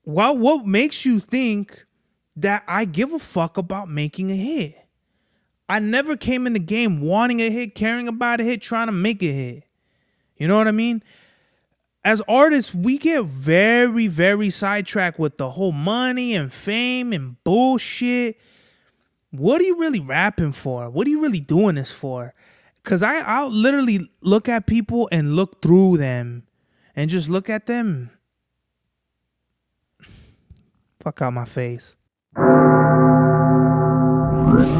what makes you think that I give a fuck about making a hit? I never came in the game wanting a hit, caring about a hit, trying to make a hit. You know what I mean? As artists, we get very, very sidetracked with the whole money and fame and bullshit. What are you really rapping for? What are you really doing this for? Because I'll literally look at people and look through them and just look at them. Fuck out my face.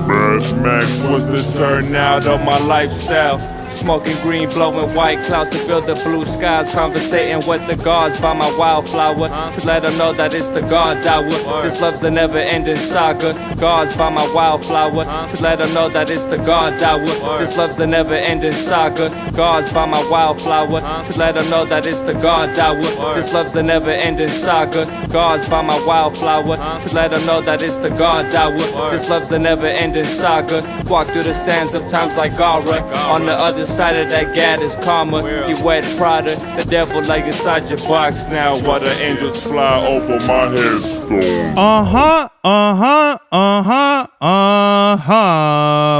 Mad Max was the turnout of my lifestyle. Smoking green, blowing white clouds to build the blue skies. Conversating with the gods by my wildflower to let them know that it's the God's hour. This love's the never-ending saga. Gods by my wildflower to let them know that it's the God's hour. This love's the never-ending saga. Gods by my wildflower to let them know that it's the God's hour. This love's the never-ending saga. Gods by my wildflower to let them know that it's the God's hour. This love's the never-ending saga. Walk through the sands of times like Gara. On the other side of that gad is karma. You wet Prada, the devil like inside your box now. While the angels fly over my headstone.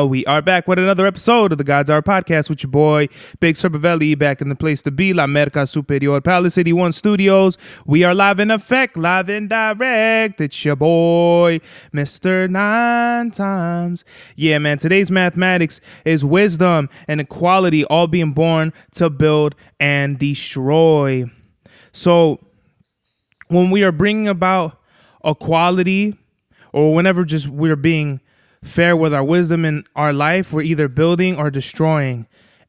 We are back with another episode of the God's Hour Podcast with your boy Big Serpavelli, back in the place to be, La Merca Superior, Palace 81 Studios. We are live in effect, live and direct. It's your boy Mr. 9 Times. Yeah, man, today's mathematics is wisdom and equality, all being born to build and destroy. So when we are bringing about equality, or whenever just we're being fair with our wisdom in our life, we're either building or destroying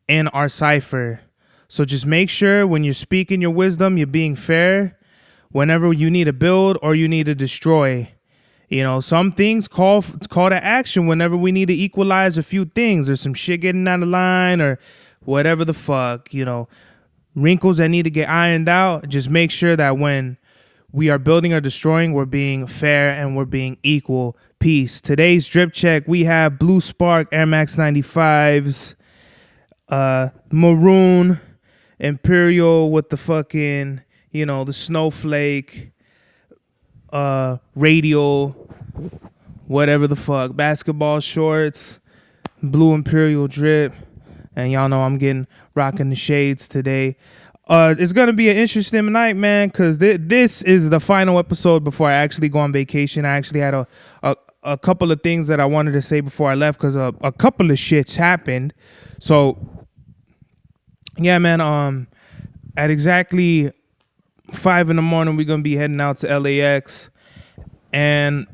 in our cipher. So just make sure when you're speaking your wisdom, you're being fair whenever you need to build or you need to destroy. You know, some things call to action whenever we need to equalize a few things. There's some shit getting out of line or whatever the fuck, you know, wrinkles that need to get ironed out. Just make sure that when we are building or destroying, we're being fair and we're being equal. Peace. Today's drip check, we have Blue Spark Air Max 95s, Maroon Imperial with the fucking, you know, the snowflake, radial, whatever the fuck, basketball shorts, Blue Imperial drip, and y'all know I'm rocking the shades today. It's gonna be an interesting night, man, because this is the final episode before I actually go on vacation. I actually had a couple of things that I wanted to say before I left because a couple of shits happened. So yeah, man, at exactly 5 a.m, we're gonna be heading out to LAX, and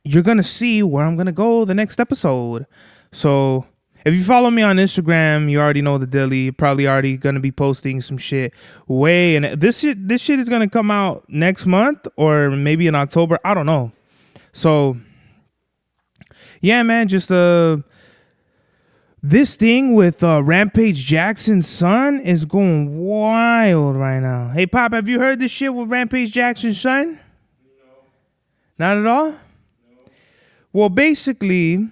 you're gonna see where I'm gonna go the next episode. So if you follow me on Instagram, you already know the dilly. You're probably already gonna be posting some shit and this shit is gonna come out next month or maybe in October. I don't know. So yeah, man, just this thing with Rampage Jackson's son is going wild right now. Hey, Pop, have you heard this shit with Rampage Jackson's son? No. Not at all? No. Well, basically,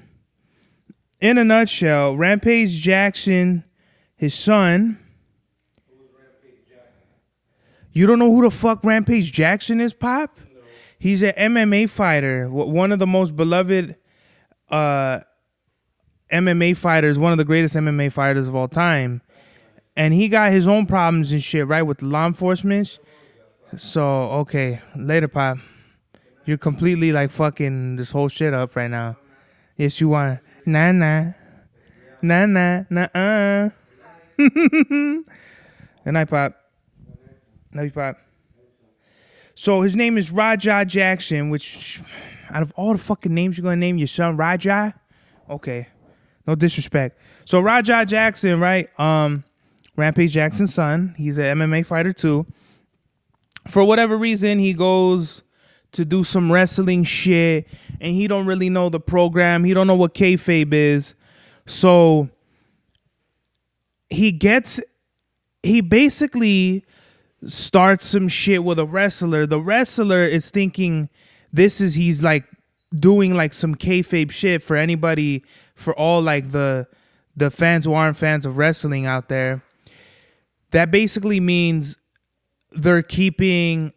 in a nutshell, Rampage Jackson, his son. Who's Rampage Jackson? You don't know who the fuck Rampage Jackson is, Pop? No. He's an MMA fighter, one of the most beloved MMA fighters, one of the greatest MMA fighters of all time. And he got his own problems and shit, right, with the law enforcement. So, okay, later, Pop. You're completely like fucking this whole shit up right now. Yes, you are. Nah. Good night, Pop. Love you, Pop. So his name is Raja Jackson, which out of all the fucking names you're gonna name your son Raja? Okay. No disrespect. So Raja Jackson, right? Rampage Jackson's son. He's an MMA fighter too. For whatever reason, he goes to do some wrestling shit, and he don't really know the program. He don't know what kayfabe is. So he basically starts some shit with a wrestler. The wrestler is thinking he's like doing like some kayfabe shit for anybody, for all like the fans who aren't fans of wrestling out there. That basically means they're keeping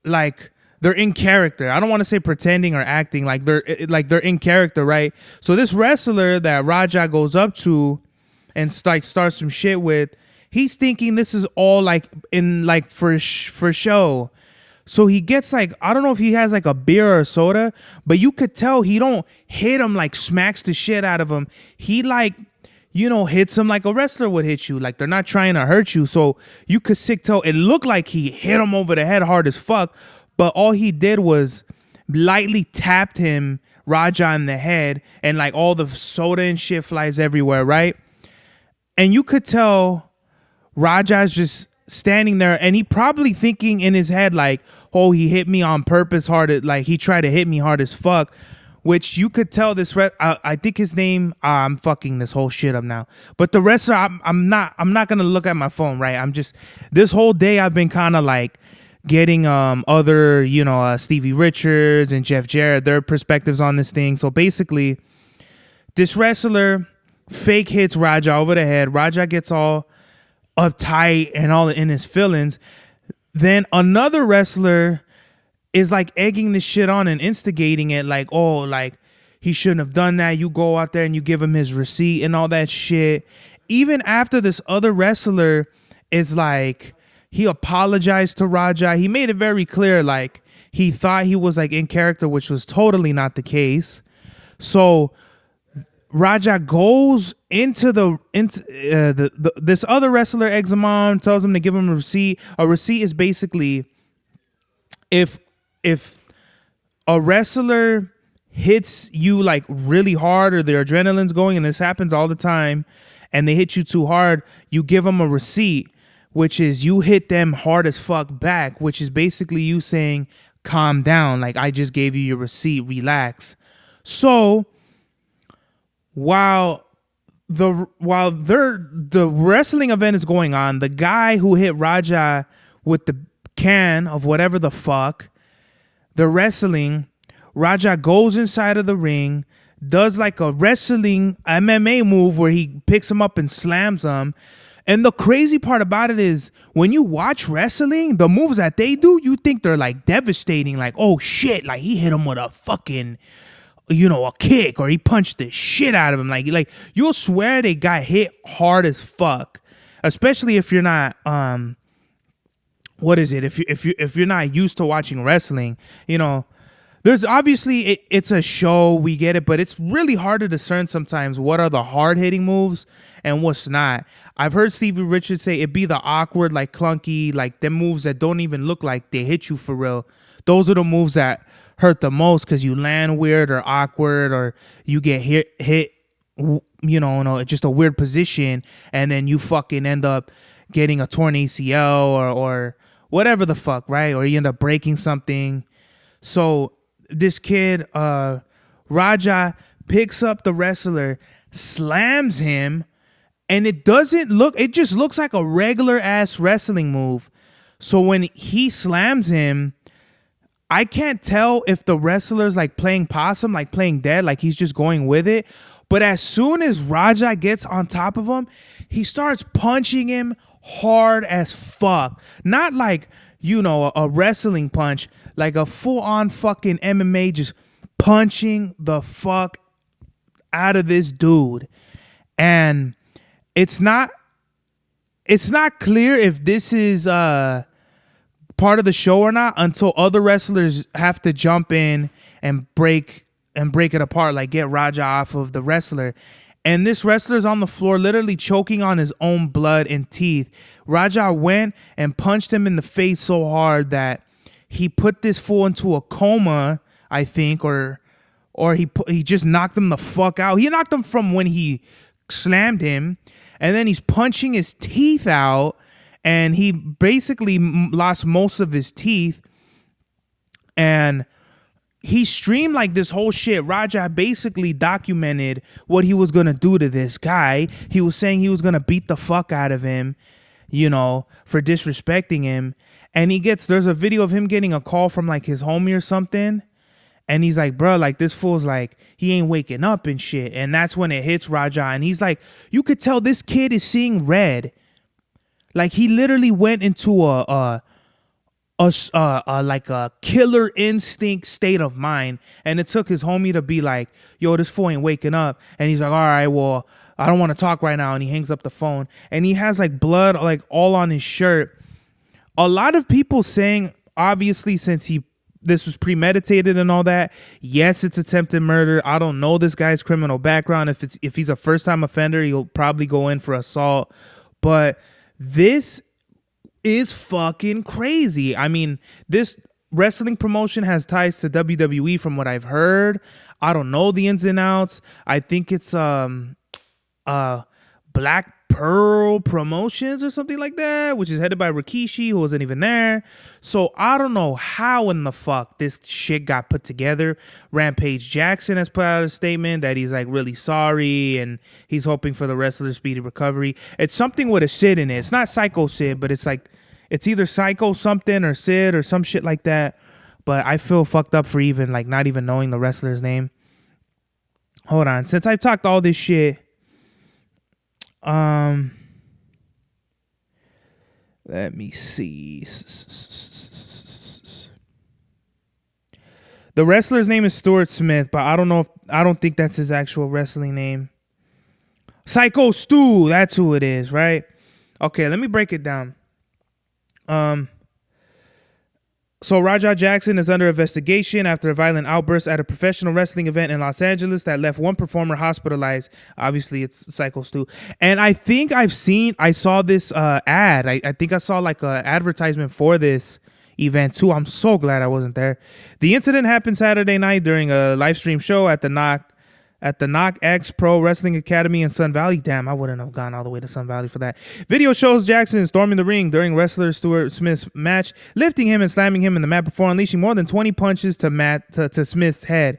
like they're in character. I don't want to say pretending or acting, like they're in character, right? So this wrestler that Raja goes up to and starts some shit with, he's thinking this is all like in like for show. So he gets like, I don't know if he has like a beer or a soda, but you could tell he don't hit him, like smacks the shit out of him. He like, you know, hits him like a wrestler would hit you. Like they're not trying to hurt you. So you could tell it looked like he hit him over the head hard as fuck. But all he did was lightly tapped him, Raja, in the head. And like all the soda and shit flies everywhere, right? And you could tell Raja's just standing there, and he probably thinking in his head like, oh, he hit me on purpose hard, like he tried to hit me hard as fuck, which you could tell this I think his name, I'm fucking this whole shit up now, but the wrestler, I'm not gonna look at my phone, right? I'm just, this whole day I've been kind of like getting other, you know, Stevie Richards and Jeff Jarrett, their perspectives on this thing. So basically this wrestler fake hits Raja over the head. Raja gets all uptight and all in his feelings. Then another wrestler is like egging this shit on and instigating it, like, oh, like he shouldn't have done that. You go out there and you give him his receipt and all that shit. Even after this other wrestler is like, he apologized to Raja. He made it very clear, like he thought he was like in character, which was totally not the case. So Raja goes into this other wrestler, eggs him on, tells him to give him a receipt. A receipt is basically if a wrestler hits you like really hard, or their adrenaline's going, and this happens all the time, and they hit you too hard, you give them a receipt, which is you hit them hard as fuck back, which is basically you saying, calm down, like I just gave you your receipt, relax. So while the wrestling event is going on, the guy who hit Raja with the can of whatever the fuck, the wrestling, Raja goes inside of the ring, does like a wrestling MMA move where he picks him up and slams him. And the crazy part about it is when you watch wrestling, the moves that they do, you think they're like devastating, like, oh shit, like he hit him with a fucking, you know, a kick, or he punched the shit out of him. Like you'll swear they got hit hard as fuck, especially if you're not, what is it? If you're not used to watching wrestling, you know, there's obviously it's a show, we get it, but it's really hard to discern sometimes what are the hard hitting moves and what's not. I've heard Stevie Richards say it'd be the awkward, like clunky, like them moves that don't even look like they hit you for real. Those are the moves that hurt the most because you land weird or awkward, or you get hit, you know, just a weird position, and then you fucking end up getting a torn ACL or whatever the fuck, right? Or you end up breaking something. So this kid, Raja, picks up the wrestler, slams him, and it just looks like a regular ass wrestling move. So when he slams him, I can't tell if the wrestler's like playing possum, like playing dead, like he's just going with it. But as soon as Raja gets on top of him, he starts punching him hard as fuck. Not like, you know, a wrestling punch, like a full-on fucking MMA, just punching the fuck out of this dude. And it's not clear if this is part of the show or not until other wrestlers have to jump in and break it apart, like get Raja off of the wrestler. And this wrestler's on the floor literally choking on his own blood and teeth. Raja went and punched him in the face so hard that he put this fool into a coma, I think, or he just knocked him the fuck out. He knocked him from when he slammed him, and then he's punching his teeth out, and he basically lost most of his teeth. And he streamed like this whole shit. Raja basically documented what he was going to do to this guy. He was saying he was going to beat the fuck out of him, you know, for disrespecting him. And there's a video of him getting a call from like his homie or something. And he's like, bro, like this fool's like, he ain't waking up and shit. And that's when it hits Raja. And he's like, you could tell this kid is seeing red. Like he literally went into a like a killer instinct state of mind, and it took his homie to be like, yo, this fool ain't waking up, and he's like, all right, well, I don't want to talk right now, and he hangs up the phone, and he has like blood like all on his shirt. A lot of people saying, obviously, since this was premeditated and all that, yes, it's attempted murder. I don't know this guy's criminal background. If he's a first time offender, he'll probably go in for assault, but this is fucking crazy. I mean, this wrestling promotion has ties to WWE from what I've heard. I don't know the ins and outs. I think it's Black Pearl Promotions or something like that, which is headed by Rikishi, who wasn't even there. So I don't know how in the fuck this shit got put together. Rampage Jackson has put out a statement that he's like really sorry and he's hoping for the wrestler's speedy recovery. It's something with a Sid in it. It's not Psycho Sid, but it's like, it's either Psycho something or Sid or some shit like that. But I feel fucked up for even like not even knowing the wrestler's name. Hold on. Since I've talked all this shit, let me see. The wrestler's name is Stuart Smith, but I don't think that's his actual wrestling name. Psycho Stu, that's who it is, right? Okay, let me break it down. So Raja Jackson is under investigation after a violent outburst at a professional wrestling event in Los Angeles that left one performer hospitalized. Obviously, it's Psycho Stu. And I think I saw this ad. I think I saw like an advertisement for this event too. I'm so glad I wasn't there. The incident happened Saturday night during a live stream show at the Knock X Pro Wrestling Academy in Sun Valley. Damn, I wouldn't have gone all the way to Sun Valley for that. Video shows Jackson storming the ring during wrestler Stuart Smith's match, lifting him and slamming him in the mat before unleashing more than 20 punches to Smith's head.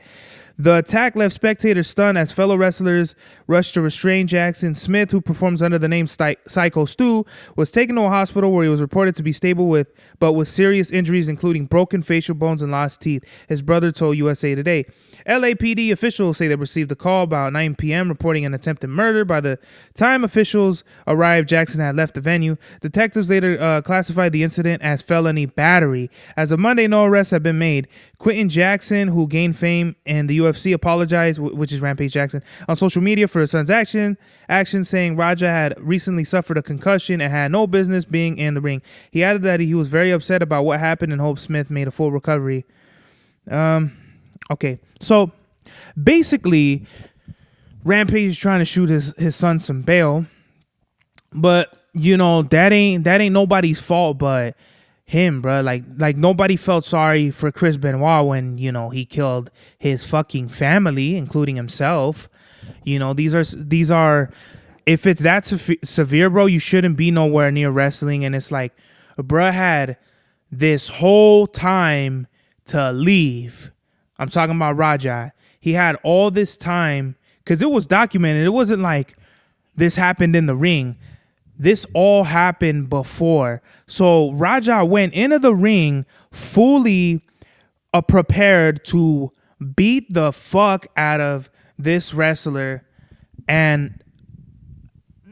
The attack left spectators stunned as fellow wrestlers rushed to restrain Jackson. Smith, who performs under the name Psycho Stu, was taken to a hospital where he was reported to be stable with serious injuries, including broken facial bones and lost teeth, his brother told USA Today. LAPD officials say they received a call about 9 p.m. reporting an attempted murder. By the time officials arrived, Jackson had left the venue. Detectives later classified the incident as felony battery. As of Monday, no arrests have been made. Quentin Jackson, who gained fame in the UFC, apologized, which is Rampage Jackson, on social media for his son's action, saying Raja had recently suffered a concussion and had no business being in the ring. He added that he was very upset about what happened and hoped Smith made a full recovery. Okay, so basically, Rampage is trying to shoot his son some bail, but you know that ain't nobody's fault but him, bro. Like nobody felt sorry for Chris Benoit when he killed his fucking family, including himself. These are if it's that severe, bro, you shouldn't be nowhere near wrestling. And it's like, bro had this whole time to leave. I'm talking about Raja. He had all this time because it was documented. It wasn't like this happened in the ring. This all happened before. So Raja went into the ring fully prepared to beat the fuck out of this wrestler. And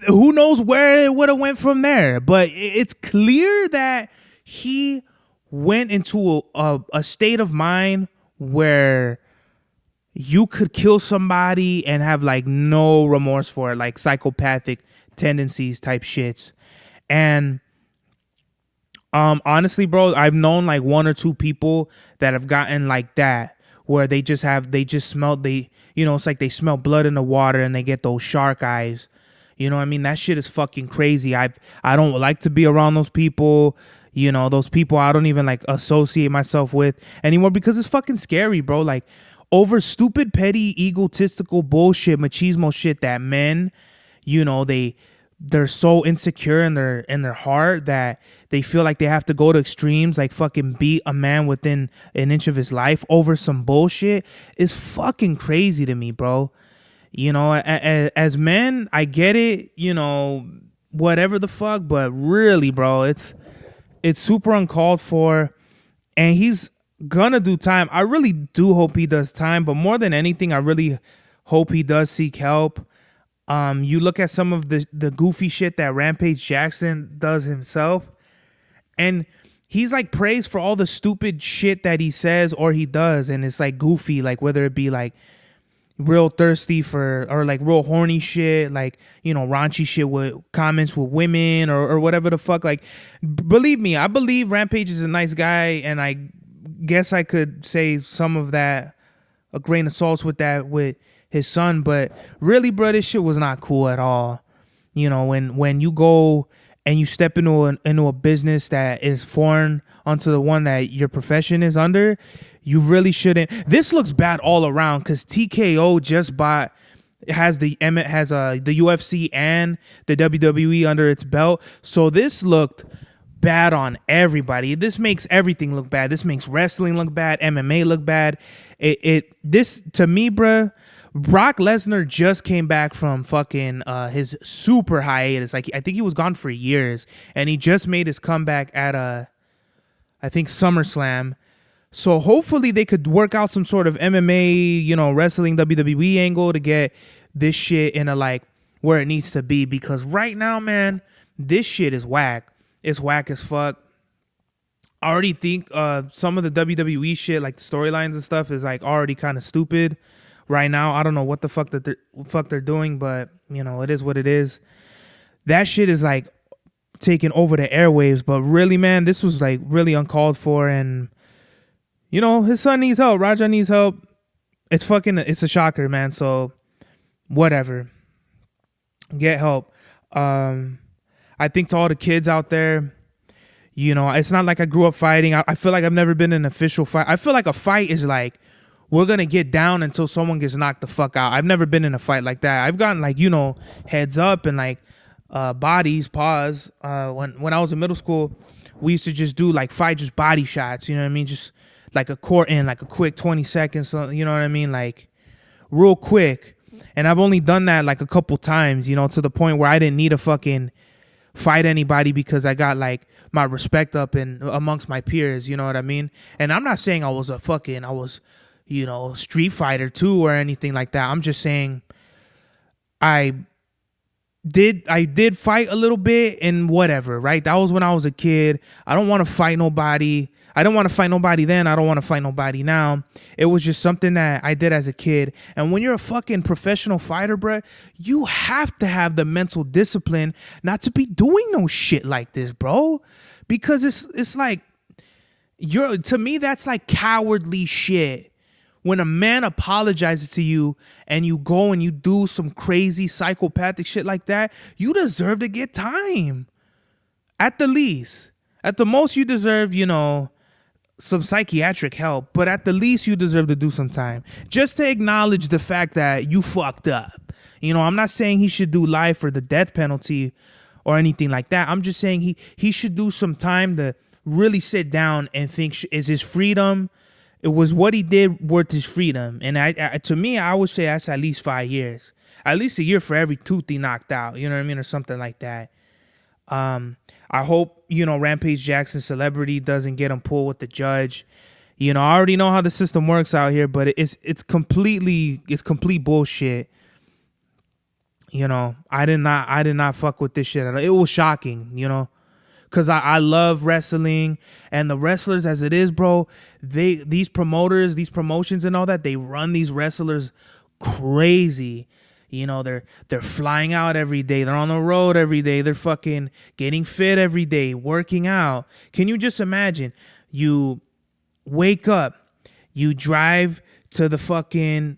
who knows where it would have went from there. But it's clear that he went into a state of mind where you could kill somebody and have like no remorse for it, like psychopathic tendencies type shits. And honestly, bro, I've known like one or two people that have gotten like that, where it's like they smell blood in the water and they get those shark eyes. You know what I mean? That shit is fucking crazy. I don't like to be around those people. Those people I don't even like associate myself with anymore because it's fucking scary, bro. Like over stupid, petty, egotistical bullshit, machismo shit that men, they're so insecure in their heart that they feel like they have to go to extremes, like fucking beat a man within an inch of his life over some bullshit is fucking crazy to me, bro. As men, I get it, whatever the fuck, but really, bro, it's super uncalled for, and he's gonna do time. I really do hope he does time, but more than anything, I really hope he does seek help. You look at some of the goofy shit that Rampage Jackson does himself, and he's like praised for all the stupid shit that he says or he does, and it's like goofy, like whether it be like real thirsty for, or like real horny shit, like, you know, raunchy shit with comments with women, or whatever the fuck. Like, believe me, I believe Rampage is a nice guy, and I guess I could say some of that, a grain of salt with that with his son. But really, bro, this shit was not cool at all. You know, when you go and you step into a business that is foreign onto the one that your profession is under, you really shouldn't. This looks bad all around, because TKO just has the UFC and the WWE under its belt. So this looked bad on everybody. This makes everything look bad. This makes wrestling look bad, MMA look bad. This to me, bruh, Brock Lesnar just came back from fucking his super hiatus. Like, I think he was gone for years, and he just made his comeback at I think SummerSlam. So hopefully they could work out some sort of MMA, you know, wrestling WWE angle to get this shit in a, like, where it needs to be. Because right now, man, this shit is whack. It's whack as fuck. I already think some of the WWE shit, like the storylines and stuff, is like already kind of stupid right now. I don't know what the fuck they're doing, but you know, it is what it is. That shit is like taking over the airwaves. But really, man, this was like really uncalled for, and you know, his son needs help. Raja needs help. It's a shocker, man. So whatever, get help. I think to all the kids out there, you know, it's not like I grew up fighting. I feel like I've never been in an official fight. I feel like a fight is like, we're going to get down until someone gets knocked the fuck out. I've never been in a fight like that. I've gotten, like, you know, heads up and like bodies, paws. When I was in middle school, we used to just do like fight, just body shots. You know what I mean? Just like a court in, like a quick 20 seconds. You know what I mean? Like real quick. And I've only done that like a couple times, you know, to the point where I didn't need to fucking fight anybody, because I got like my respect up in amongst my peers. You know what I mean? And I'm not saying I was you know, Street Fighter 2 or anything like that. I'm just saying I did fight a little bit and whatever, right? That was when I was a kid. I don't want to fight nobody. I don't want to fight nobody then. I don't want to fight nobody now. It was just something that I did as a kid. And when you're a fucking professional fighter, bruh, you have to have the mental discipline not to be doing no shit like this, bro. Because it's like, to me, that's like cowardly shit. When a man apologizes to you and you go and you do some crazy psychopathic shit like that, you deserve to get time. At the least. At the most, you deserve, you know, some psychiatric help. But at the least, you deserve to do some time. Just to acknowledge the fact that you fucked up. You know, I'm not saying he should do life or the death penalty or anything like that. I'm just saying he should do some time to really sit down and think, is his freedom... It was what he did worth his freedom. And to me, I would say that's at least 5 years. At least a year for every tooth he knocked out. You know what I mean? Or something like that. I hope, you know, Rampage Jackson's celebrity doesn't get him pulled with the judge. You know, I already know how the system works out here, but it's complete bullshit. You know, I did not fuck with this shit. It was shocking, you know. Because I love wrestling, and the wrestlers as it is, bro, these promoters, these promotions and all that, they run these wrestlers crazy. You know, they're flying out every day. They're on the road every day. They're fucking getting fit every day, working out. Can you just imagine? You wake up, you drive to the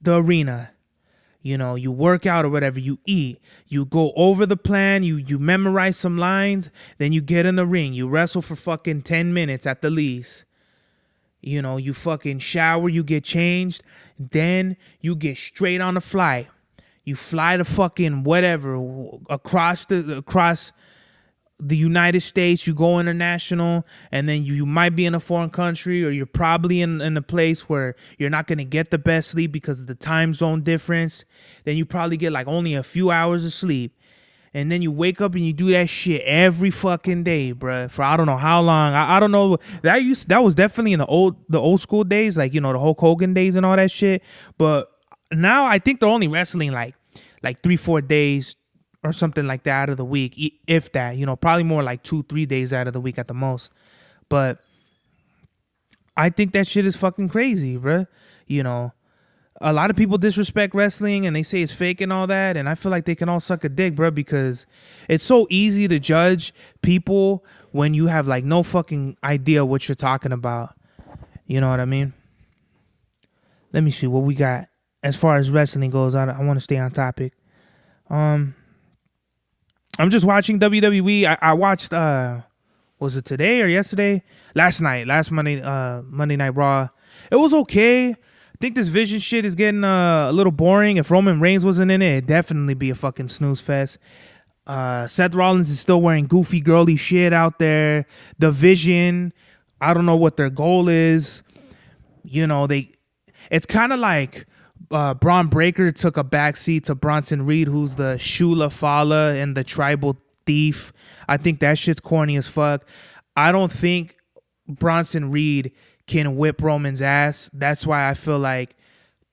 arena. You know, you work out or whatever, you eat, you go over the plan, you memorize some lines, then you get in the ring, you wrestle for fucking 10 minutes at the least. You know, you fucking shower, you get changed, then you get straight on a flight. You fly to fucking whatever, across the United States, you go international, and then you might be in a foreign country, or you're probably in a place where you're not going to get the best sleep because of the time zone difference. Then you probably get like only a few hours of sleep. And then you wake up and you do that shit every fucking day, bruh, for I don't know how long. I don't know. That was definitely in the old school days, like, you know, the Hulk Hogan days and all that shit. But now I think they're only wrestling like 3-4 days or something like that out of the week, if that, you know, probably more like 2-3 days out of the week at the most. But I think that shit is fucking crazy, bruh. You know, a lot of people disrespect wrestling and they say it's fake and all that, and I feel like they can all suck a dick, bro, because it's so easy to judge people when you have like no fucking idea what you're talking about. You know what I mean? Let me see what we got as far as wrestling goes. I want to stay on topic. I'm just watching WWE. I watched was it today or yesterday? Last Monday Night Raw. It was okay. I think this Vision shit is getting a little boring. If Roman Reigns wasn't in it, it'd definitely be a fucking snooze fest. Seth Rollins is still wearing goofy girly shit out there. The Vision, I don't know what their goal is. You know, it's kind of like Braun Breaker took a backseat to Bronson Reed, who's the Shula Fala and the tribal thief. I think that shit's corny as fuck. I don't think Bronson Reed can whip Roman's ass. That's why I feel like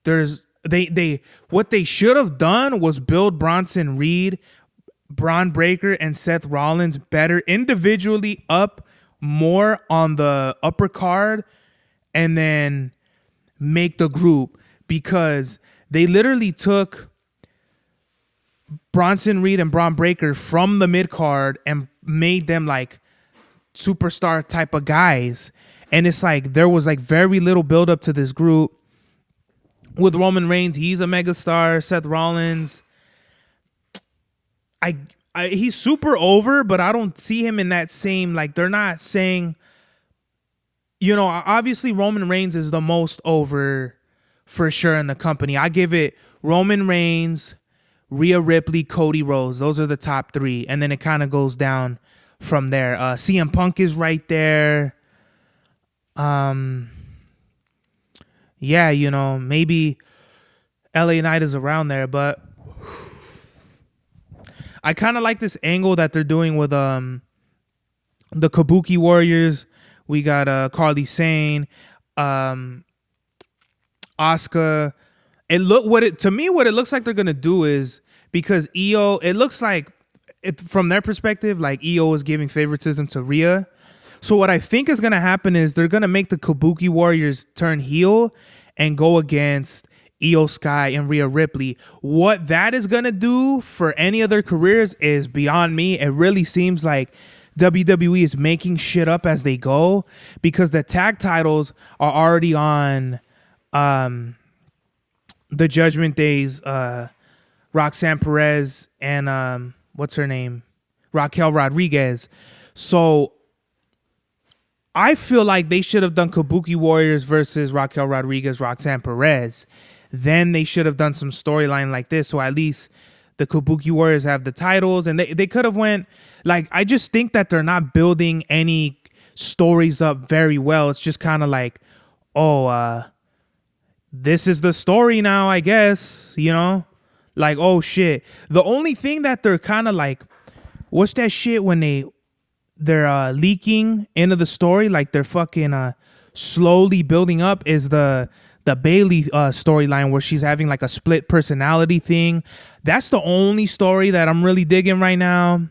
what they should have done was build Bronson Reed, Braun Breaker, and Seth Rollins better individually up more on the upper card, and then make the group, because they literally took Bronson Reed and Braun Breaker from the mid card and made them like superstar type of guys. And it's like there was like very little build up to this group. With Roman Reigns, he's a megastar. Seth Rollins, he's super over, but I don't see him in that same, like, they're not saying, you know, obviously Roman Reigns is the most over for sure in the company. I give it Roman Reigns, Rhea Ripley, Cody Rhodes. Those are the top three. And then it kind of goes down from there. CM Punk is right there. Yeah, you know, maybe LA Knight is around there, but I kind of like this angle that they're doing with the Kabuki Warriors. We got Carly Sane, Asuka. What it looks like they're gonna do is, because Io, it looks like from their perspective, like Io is giving favoritism to Rhea. So what I think is going to happen is they're going to make the Kabuki Warriors turn heel and go against Io Sky and Rhea Ripley. What that is going to do for any of their careers is beyond me. It really seems like WWE is making shit up as they go, because the tag titles are already on the Judgment Days, Roxanne Perez and what's her name? Raquel Rodriguez. So I feel like they should have done Kabuki Warriors versus Raquel Rodriguez, Roxanne Perez. Then they should have done some storyline like this, so at least the Kabuki Warriors have the titles, and they could have went, like, I just think that they're not building any stories up very well. It's just kind of like, this is the story now, I guess, you know? Like, oh shit. The only thing that they're kind of like, what's that shit when they're leaking into the story, like they're fucking slowly building up, is the Bailey storyline where she's having like a split personality thing. That's the only story that I'm really digging right now.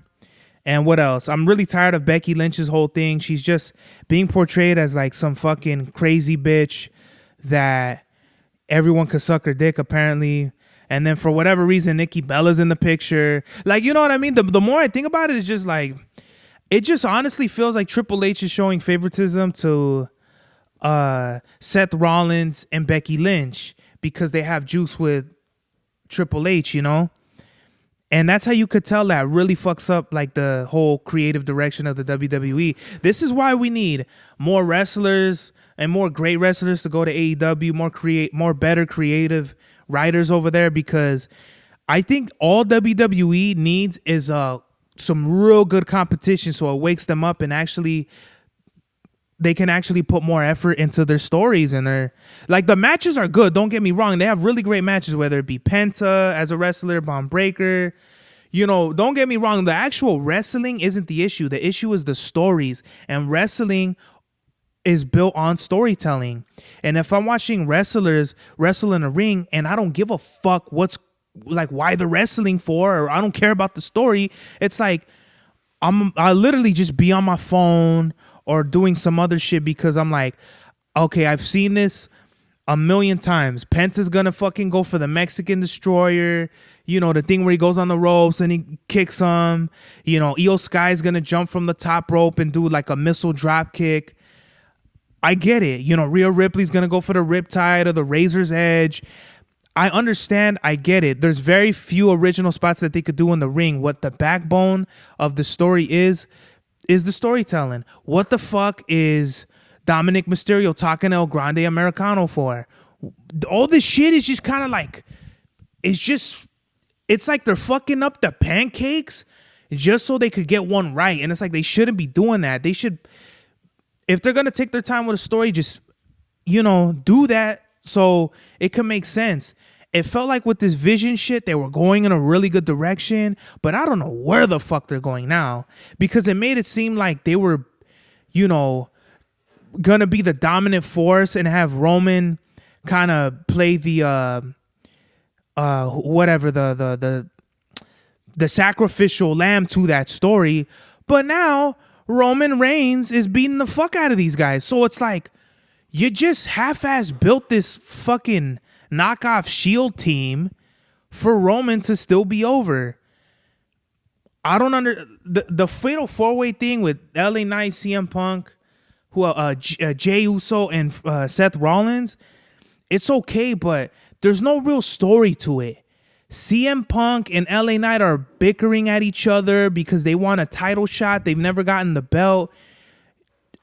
And what else? I'm really tired of Becky Lynch's whole thing. She's just being portrayed as like some fucking crazy bitch that everyone could suck her dick apparently. And then for whatever reason, Nikki Bella's in the picture. Like, you know what I mean? The more I think about it, it's just like, it just honestly feels like Triple H is showing favoritism to Seth Rollins and Becky Lynch because they have juice with Triple H, you know? And that's how you could tell that really fucks up like the whole creative direction of the WWE. This is why we need more wrestlers and more great wrestlers to go to AEW, more better creative writers over there, because I think all WWE needs is some real good competition, so it wakes them up and actually they can actually put more effort into their stories. And their, like, the matches are good, don't get me wrong, they have really great matches, whether it be Penta as a wrestler, Braun Breaker, you know, don't get me wrong, the actual wrestling isn't the issue. The issue is the stories, and wrestling is built on storytelling. And if I'm watching wrestlers wrestle in a ring and I don't give a fuck what's like why they're wrestling for, or I don't care about the story, it's like I literally just be on my phone or doing some other shit because I'm like, okay, I've seen this a million times. Penta's gonna fucking go for the Mexican destroyer, you know, the thing where he goes on the ropes and he kicks him. You know, Io Sky's gonna jump from the top rope and do like a missile drop kick. I get it. You know, Rhea Ripley's gonna go for the Riptide or the Razor's Edge. I understand. I get it. There's very few original spots that they could do in the ring. What the backbone of the story is the storytelling. What the fuck is Dominic Mysterio talking El Grande Americano for? All this shit is just kind of like, it's like they're fucking up the pancakes just so they could get one right. And it's like, they shouldn't be doing that. They should, if they're going to take their time with a story, just, you know, do that so it can make sense. It felt like with this Vision shit, they were going in a really good direction, but I don't know where the fuck they're going now, because it made it seem like they were, you know, gonna be the dominant force and have Roman kind of play the whatever the sacrificial lamb to that story. But now Roman Reigns is beating the fuck out of these guys. So it's like, you just half-ass built this fucking knockoff Shield team for Roman to still be over. I don't the Fatal 4-Way thing with LA Knight, CM Punk, Jey Uso, and Seth Rollins. It's okay, but there's no real story to it. CM Punk and LA Knight are bickering at each other because they want a title shot. They've never gotten the belt.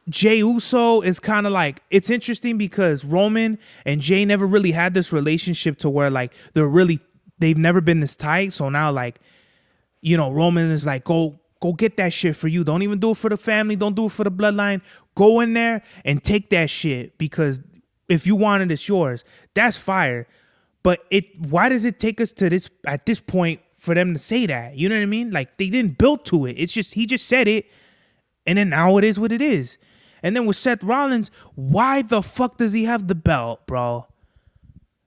Jey Uso is kind of like, it's interesting because Roman and Jey never really had this relationship to where like they've never been this tight. So now like, you know, Roman is like, go get that shit for you. Don't even do it for the family. Don't do it for the bloodline. Go in there and take that shit, because if you want it, it's yours. That's fire. But why does it take us to this at this point for them to say that? You know what I mean? Like, they didn't build to it. It's just, he just said it, and then now it is what it is. And then with Seth Rollins, why the fuck does he have the belt, bro?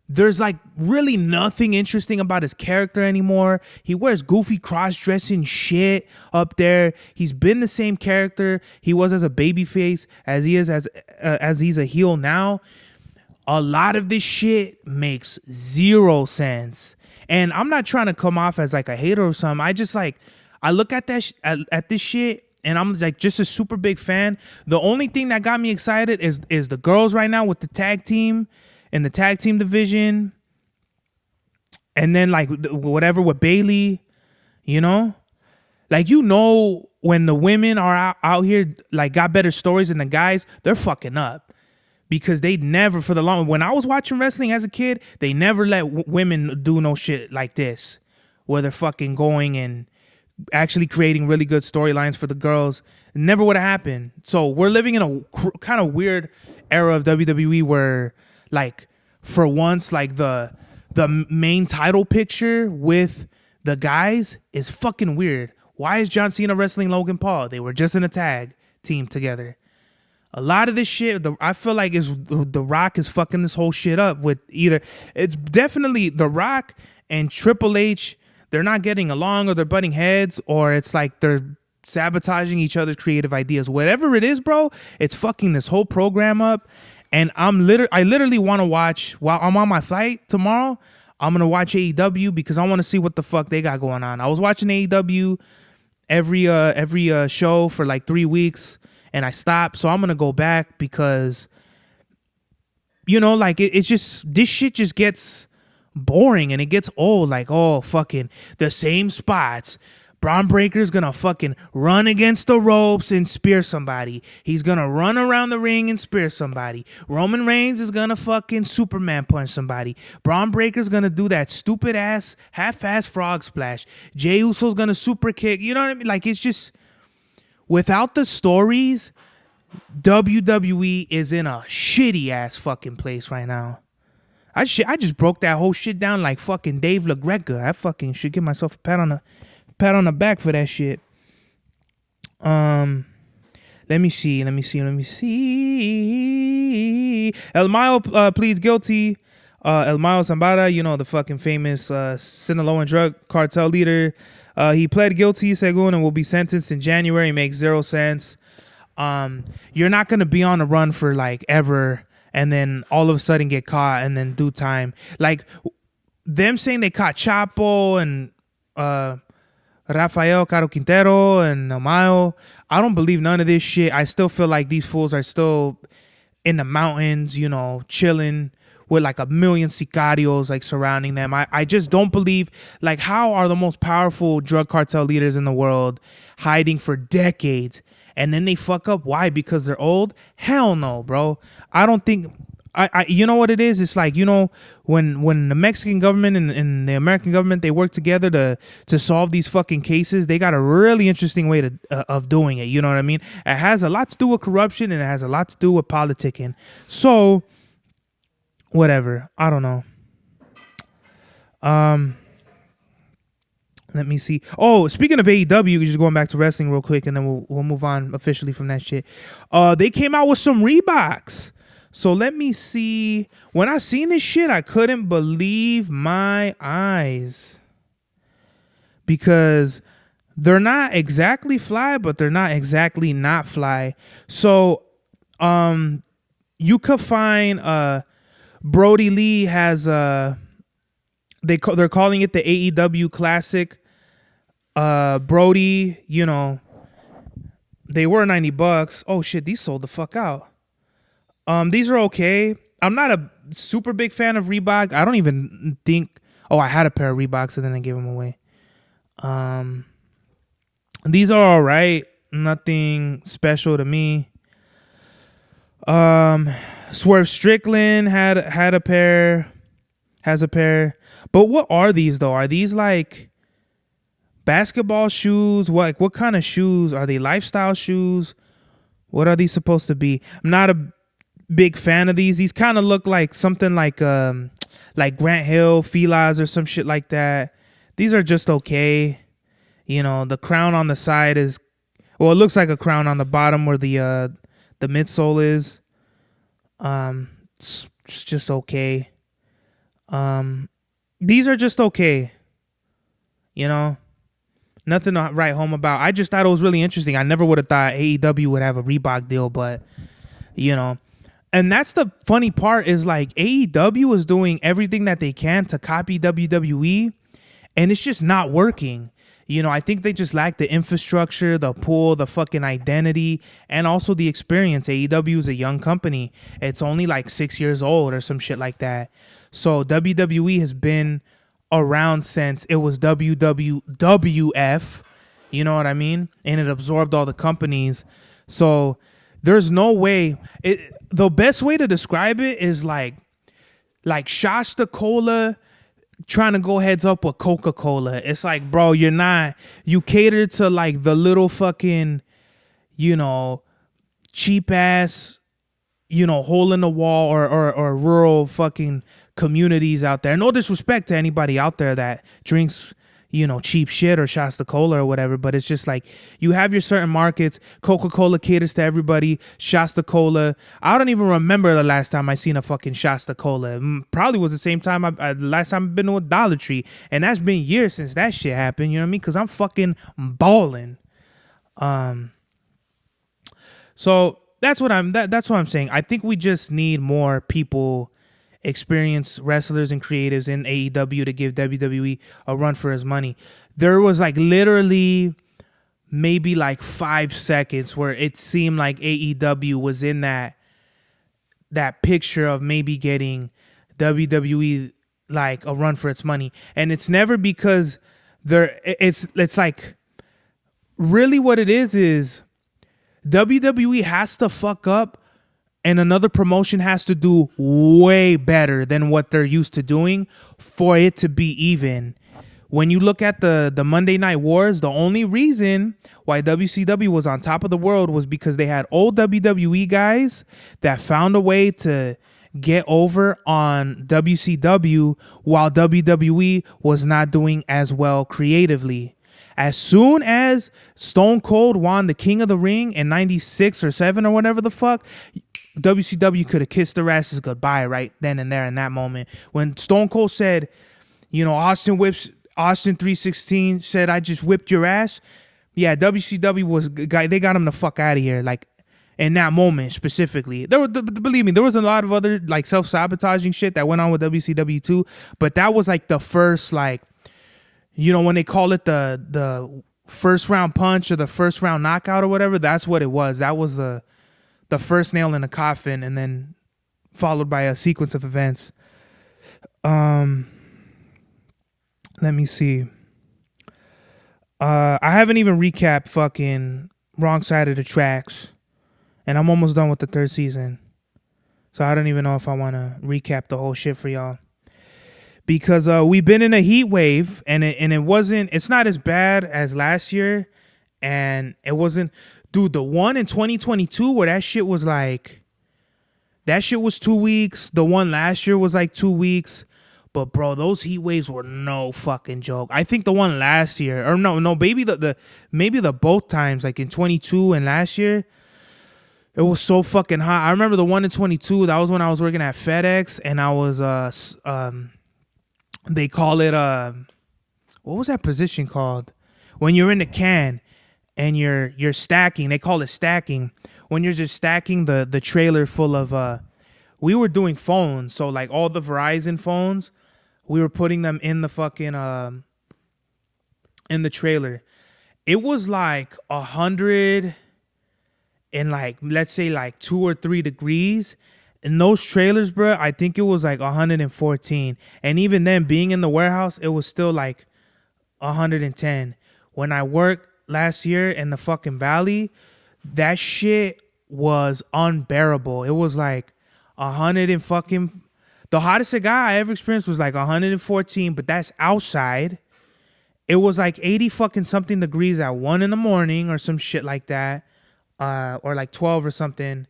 There's like really nothing interesting about his character anymore. He wears goofy cross-dressing shit up there. He's been the same character he was as a babyface as he is as he's a heel now. A lot of this shit makes zero sense. And I'm not trying to come off as like a hater or something. I just like, I look at that at this shit, and I'm like just a super big fan. The only thing that got me excited is the girls right now with the tag team and the tag team division. And then like whatever with Bayley, you know? Like, you know, when the women are out here like got better stories than the guys, they're fucking up. Because they never, for the long, when I was watching wrestling as a kid, they never let women do no shit like this, where they're fucking going and actually creating really good storylines for the girls. It never would have happened. So we're living in a kind of weird era of WWE where, like, for once, like the main title picture with the guys is fucking weird. Why is John Cena wrestling Logan Paul? They were just in a tag team together. A lot of this shit, I feel like The Rock is fucking this whole shit up with either. It's definitely The Rock and Triple H. They're not getting along, or they're butting heads, or it's like they're sabotaging each other's creative ideas. Whatever it is, bro, it's fucking this whole program up. And I literally want to watch, while I'm on my flight tomorrow, I'm going to watch AEW because I want to see what the fuck they got going on. I was watching AEW every show for like 3 weeks, and I stopped. So I'm going to go back because, you know, like it's just, this shit just gets boring and it gets old. Like, oh, fucking the same spots. Braun Breaker's gonna fucking run against the ropes and spear somebody. He's gonna run around the ring and spear somebody. Roman Reigns is gonna fucking Superman punch somebody. Braun Breaker's gonna do that stupid ass half-ass frog splash. Jey Uso's gonna super kick. You know what I mean? Like, it's just, without the stories, WWE is in a shitty ass fucking place right now. I just broke that whole shit down like fucking Dave LaGreca. I fucking should give myself a pat on the back for that shit. Let me see. El Mayo pleads guilty. El Mayo Zambada, you know, the fucking famous Sinaloan drug cartel leader. He pled guilty, según, and will be sentenced in January. Makes zero sense. You're not gonna be on a run for like ever, and then all of a sudden get caught and then do time. Like them saying they caught Chapo and Rafael Caro Quintero and Amayo. I don't believe none of this shit. I still feel like these fools are still in the mountains, you know, chilling with like a million sicarios like surrounding them. I just don't believe, like, how are the most powerful drug cartel leaders in the world hiding for decades and then they fuck up? Why? Because they're old? Hell no, bro. I don't think you know what it is? It's like, you know, when the Mexican government and the American government, they work together to solve these fucking cases, they got a really interesting way of doing it. You know what I mean? It has a lot to do with corruption and it has a lot to do with politicking. So whatever. I don't know. Let me see. Oh, speaking of AEW, just going back to wrestling real quick, and then we'll move on officially from that shit. They came out with some Reeboks. So let me see. When I seen this shit, I couldn't believe my eyes. Because they're not exactly fly, but they're not exactly not fly. So you could find Brody Lee has they're calling it the AEW Classic. Brody, you know, they were $90. Oh shit, these sold the fuck out. These are okay. I'm not a super big fan of Reebok. I don't even think. Oh, I had a pair of Reeboks and then I gave them away. These are all right. Nothing special to me. Swerve Strickland had a pair, has a pair. But what are these though? Are these like basketball shoes? What kind of shoes? Are they lifestyle shoes? What are these supposed to be? I'm not a big fan of these. These kind of look like something like Grant Hill Filas or some shit like that. These are just okay. You know, the crown on the side is, well, it looks like a crown on the bottom where the midsole is. It's just okay. These are just okay. You know, nothing to write home about. I just thought it was really interesting. I never would have thought AEW would have a Reebok deal, but you know. And that's the funny part is like AEW is doing everything that they can to copy WWE, and it's just not working. You know, I think they just lack the infrastructure, the pull, the fucking identity, and also the experience. AEW is a young company. It's only like 6 years old or some shit like that. So WWE has been around since it was WWF, you know what I mean? And it absorbed all the companies. So there's no way. The best way to describe it is like Shasta Cola trying to go heads up with Coca-Cola. It's like, bro, you cater to like the little fucking, you know, cheap ass, you know, hole in the wall or rural fucking communities out there. No disrespect to anybody out there that drinks, you know, cheap shit or Shasta Cola or whatever, but it's just like you have your certain markets. Coca-Cola caters to everybody. Shasta Cola, I don't even remember the last time I seen a fucking Shasta Cola. Probably was the same time the last time I've been to a Dollar Tree, and that's been years since that shit happened. You know what I mean? Because I'm fucking balling. So that's what I'm saying. I think we just need more people, experienced wrestlers and creatives in AEW to give WWE a run for his money. There was like literally maybe like 5 seconds where it seemed like AEW was in that picture of maybe getting WWE like a run for its money. And it's never because it's like really what it is WWE has to fuck up and another promotion has to do way better than what they're used to doing for it to be even. When you look at the Monday Night Wars, the only reason why WCW was on top of the world was because they had old WWE guys that found a way to get over on WCW while WWE was not doing as well creatively. As soon as Stone Cold won the King of the Ring in 96 or 7 or whatever the fuck, WCW could have kissed their asses goodbye right then and there in that moment. When Stone Cold said, you know, Austin 316 said, I just whipped your ass. Yeah, WCW they got him the fuck out of here. Like, in that moment specifically. Believe me, there was a lot of other like self-sabotaging shit that went on with WCW too, but that was like the first, like, you know, when they call it the first round punch or the first round knockout or whatever, that's what it was. That was the first nail in the coffin, and then followed by a sequence of events. Let me see. I haven't even recapped fucking Wrong Side of the Tracks, and I'm almost done with the 3rd season. So I don't even know if I want to recap the whole shit for y'all, because we've been in a heat wave, and it's not as bad as last year, and it wasn't, dude, the one in 2022 where that shit was 2 weeks. The one last year was like 2 weeks. But bro, those heat waves were no fucking joke. I think the one last year, or no, maybe maybe the both times, like in 22 and last year, it was so fucking hot. I remember the one in 22. That was when I was working at FedEx, and I was they call it what was that position called? When you're in the can and you're stacking, they call it stacking. When you're just stacking the trailer full of we were doing phones, so like all the Verizon phones, we were putting them in the fucking in the trailer. It was like 100 and like, let's say like 2 or 3 degrees. In those trailers, bro, I think it was like 114. And even then, being in the warehouse, it was still like 110. When I worked last year in the fucking valley, that shit was unbearable. It was like 100 and fucking, the hottest guy I ever experienced was like 114, but that's outside. It was like 80 fucking something degrees at 1 in the morning or some shit like that, or like 12 or something.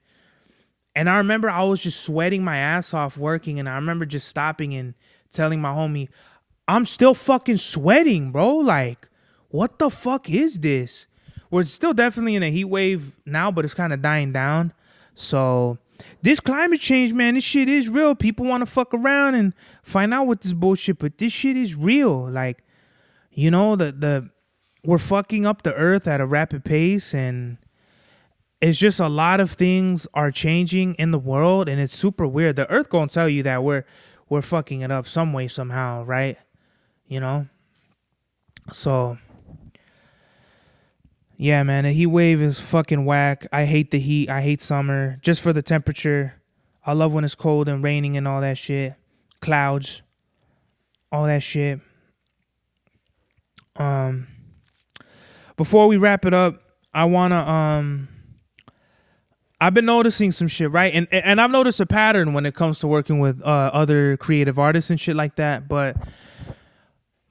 And I remember I was just sweating my ass off working, and I remember just stopping and telling my homie, I'm still fucking sweating, bro. Like, what the fuck is this? We're still definitely in a heat wave now, but it's kind of dying down. So this climate change, man, this shit is real. People want to fuck around and find out what this bullshit, but this shit is real. Like, you know, we're fucking up the earth at a rapid pace, and it's just a lot of things are changing in the world, and it's super weird. The earth gonna tell you that we're fucking it up some way, somehow, right? You know? So yeah, man, the heat wave is fucking whack. I hate the heat. I hate summer just for the temperature. I love when it's cold and raining and all that shit. Clouds, all that shit. Before we wrap it up, I wanna I've been noticing some shit, right? And I've noticed a pattern when it comes to working with other creative artists and shit like that, but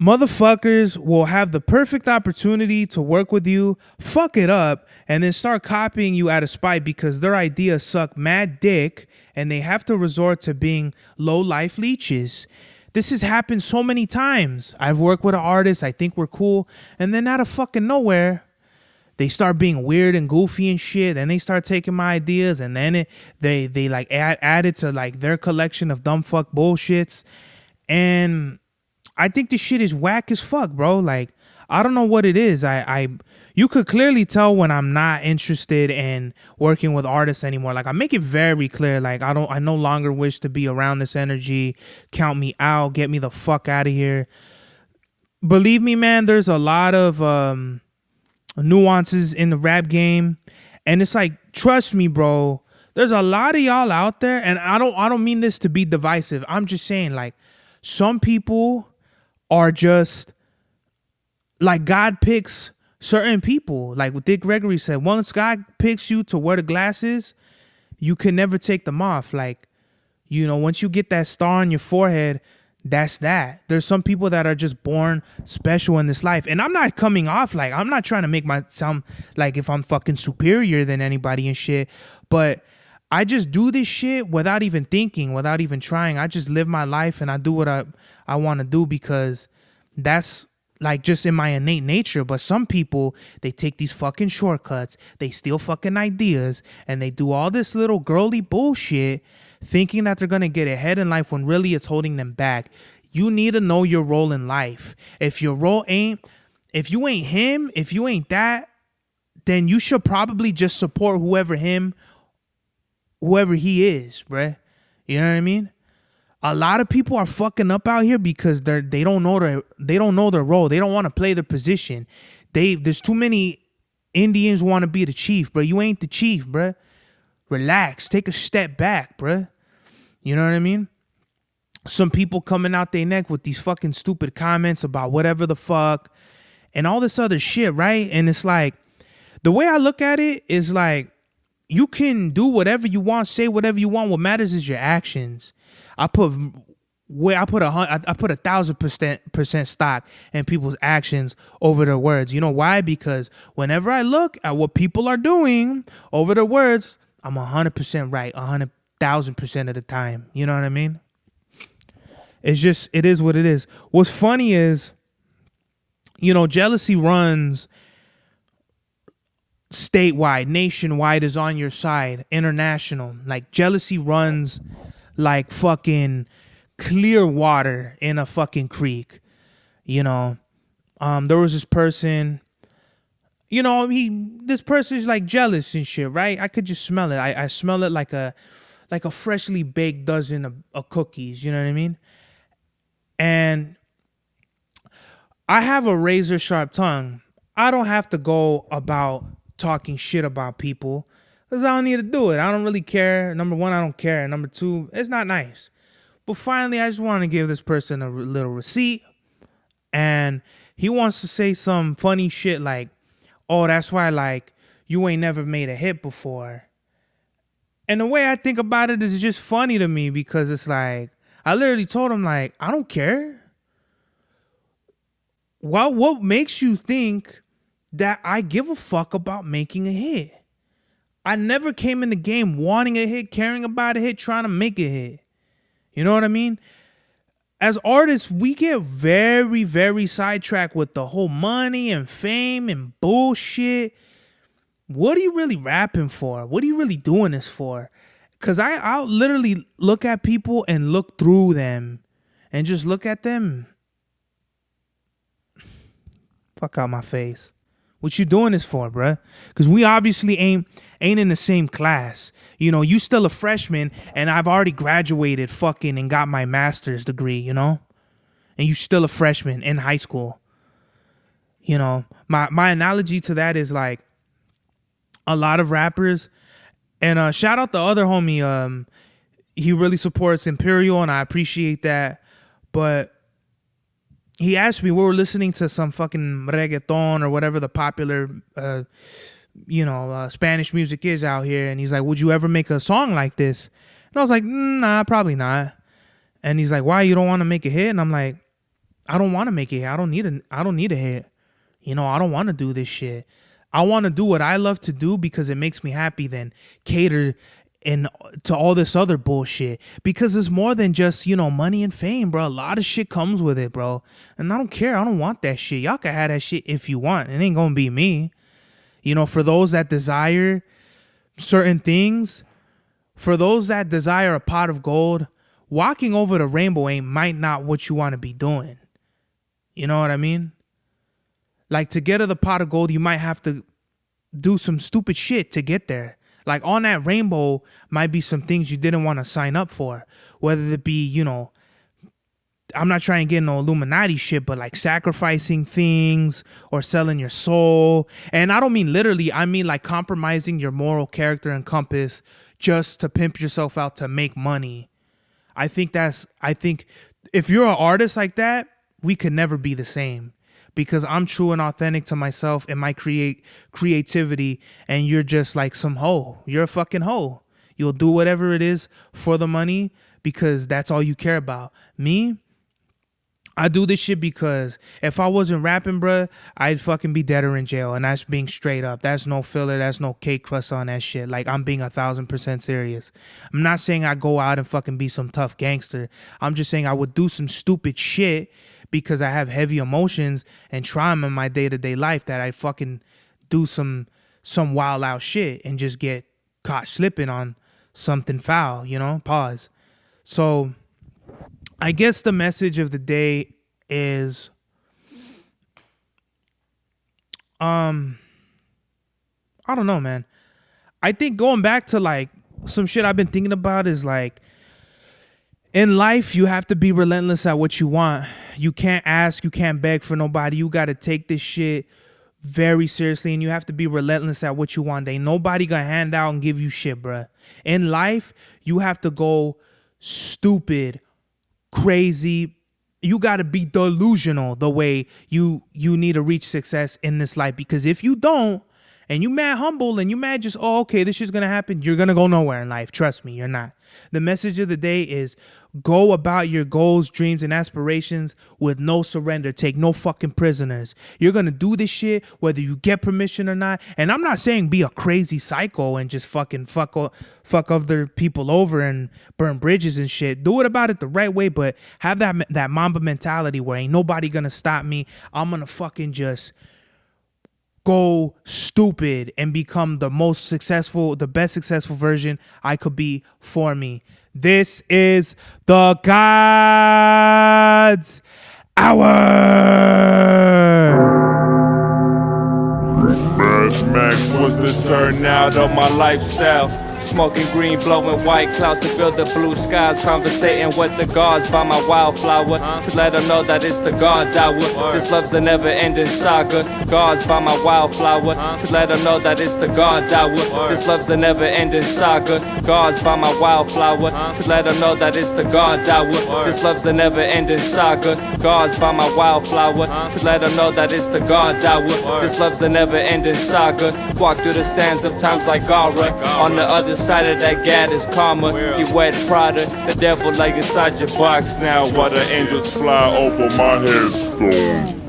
motherfuckers will have the perfect opportunity to work with you, fuck it up, and then start copying you out of spite because their ideas suck mad dick and they have to resort to being low life leeches. This has happened so many times. I've worked with an artist, I think we're cool, and then out of fucking nowhere, they start being weird and goofy and shit, and they start taking my ideas, and then they like add it to like their collection of dumb fuck bullshits. And I think this shit is whack as fuck, bro. Like, I don't know what it is. You could clearly tell when I'm not interested in working with artists anymore. Like, I make it very clear. Like, I no longer wish to be around this energy. Count me out. Get me the fuck out of here. Believe me, man, there's a lot of nuances in the rap game, and it's like, trust me, bro, there's a lot of y'all out there, and I don't mean this to be divisive. I'm just saying, like, some people are just like, God picks certain people. Like what Dick Gregory said, once God picks you to wear the glasses, you can never take them off. Like, you know, once you get that star on your forehead, that's that. There's some people that are just born special in this life. And I'm not coming off like, I'm not trying to make my sound like if I'm fucking superior than anybody and shit. But I just do this shit without even thinking, without even trying. I just live my life and I do what I want to do because that's like just in my innate nature. But some people, they take these fucking shortcuts. They steal fucking ideas and they do all this little girly bullshit thinking that they're going to get ahead in life when really it's holding them back. You need to know your role in life. If your role if you ain't him, if you ain't that, then you should probably just support whoever he is, bruh. You know what I mean? A lot of people are fucking up out here because they don't know their role. They don't want to play their position. There's too many Indians want to be the chief, bro. You ain't the chief, bro. Relax. Take a step back, bro. You know what I mean? Some people coming out their neck with these fucking stupid comments about whatever the fuck and all this other shit, right? And it's like, the way I look at it is like, you can do whatever you want, say whatever you want. What matters is your actions. I put 1,000% stock in people's actions over their words. You know why? Because whenever I look at what people are doing over their words, I'm 100% right, 100,000% of the time. You know what I mean? It is what it is. What's funny is, jealousy runs statewide, nationwide, is on your side, international. Like, jealousy runs like fucking clear water in a fucking creek. There was this person, this person's like jealous and shit, right? I could just smell it. I smell it like a freshly baked dozen of cookies, you know what I mean? And I have a razor sharp tongue. I don't have to go about talking shit about people because I don't need to do it. I don't really care. Number one, I don't care. Number two, it's not nice. But finally, I just want to give this person a little receipt. And he wants to say some funny shit like, oh, that's why, like, you ain't never made a hit before. And the way I think about it is just funny to me because it's like, I literally told him, like, I don't care. What makes you think that I give a fuck about making a hit? I never came in the game wanting a hit, caring about a hit, trying to make a hit. You know what I mean? As artists, we get very, very sidetracked with the whole money and fame and bullshit. What are you really rapping for? What are you really doing this for? Because I'll literally look at people and look through them and just look at them. Fuck out my face. What you doing this for, bruh? Because we obviously ain't in the same class. You still a freshman, and I've already graduated fucking and got my master's degree, And you still a freshman in high school. My analogy to that is like a lot of rappers, and shout out the other homie. He really supports Imperial, and I appreciate that. But he asked me, we were listening to some fucking reggaeton or whatever the popular, Spanish music is out here. And he's like, would you ever make a song like this? And I was like, nah, probably not. And he's like, why? You don't want to make a hit? And I'm like, I don't want to make a hit. I don't need a hit. I don't want to do this shit. I want to do what I love to do because it makes me happy than cater and to all this other bullshit, because it's more than just, money and fame, bro. A lot of shit comes with it, bro. And I don't care. I don't want that shit. Y'all can have that shit if you want. It ain't gonna be me. For those that desire certain things, for those that desire a pot of gold, walking over the rainbow might not what you want to be doing. You know what I mean? Like, to get to the pot of gold, you might have to do some stupid shit to get there. Like, on that rainbow might be some things you didn't want to sign up for. Whether it be, I'm not trying to get no Illuminati shit, but like sacrificing things or selling your soul. And I don't mean literally, I mean like compromising your moral character and compass just to pimp yourself out to make money. I think if you're an artist like that, we could never be the same. Because I'm true and authentic to myself and my creativity, and you're just like some hoe. You're a fucking hoe. You'll do whatever it is for the money because that's all you care about. Me, I do this shit because if I wasn't rapping, bruh, I'd fucking be dead or in jail. And that's being straight up. That's no filler. That's no cake crust on that shit. Like, I'm being 1,000% serious. I'm not saying I go out and fucking be some tough gangster. I'm just saying I would do some stupid shit because I have heavy emotions and trauma in my day-to-day life that I fucking do some wild out shit and just get caught slipping on something foul, Pause. So I guess the message of the day is I don't know, man. I think going back to like some shit I've been thinking about is like, in life, you have to be relentless at what you want. You can't ask, you can't beg for nobody. You got to take this shit very seriously, and you have to be relentless at what you want. Ain't nobody gonna hand out and give you shit, bruh. In life, you have to go stupid, crazy. You got to be delusional the way you need to reach success in this life. Because if you don't, and you mad humble and you mad just, oh, okay, this shit's gonna happen, you're gonna go nowhere in life. Trust me, you're not. The message of the day is go about your goals, dreams, and aspirations with no surrender. Take no fucking prisoners. You're gonna do this shit whether you get permission or not. And I'm not saying be a crazy psycho and just fucking fuck other people over and burn bridges and shit. Do it about it the right way, but have that Mamba mentality where ain't nobody gonna stop me. I'm gonna fucking just go stupid and become the best successful version I could be for me. This is the God's Hour. Bash Max was the turnout of my lifestyle. Smoking green, blowing white clouds to build the blue skies. Conversating with the gods by my wildflower to let them know that it's the God's hour. This love's the never-ending saga. Gods by my wildflower to let them know that it's the God's hour. This love's the never-ending saga. Gods by my wildflower to let them know that it's the God's hour. This love's the never-ending saga. Gods by my wildflower to let them know that it's the God's hour. This love's the never-ending saga. Walk through the sands of times like Gara. On the other side of that gad is karma. You wet Prada, the devil like inside your box now. While the angels fly over my headstone.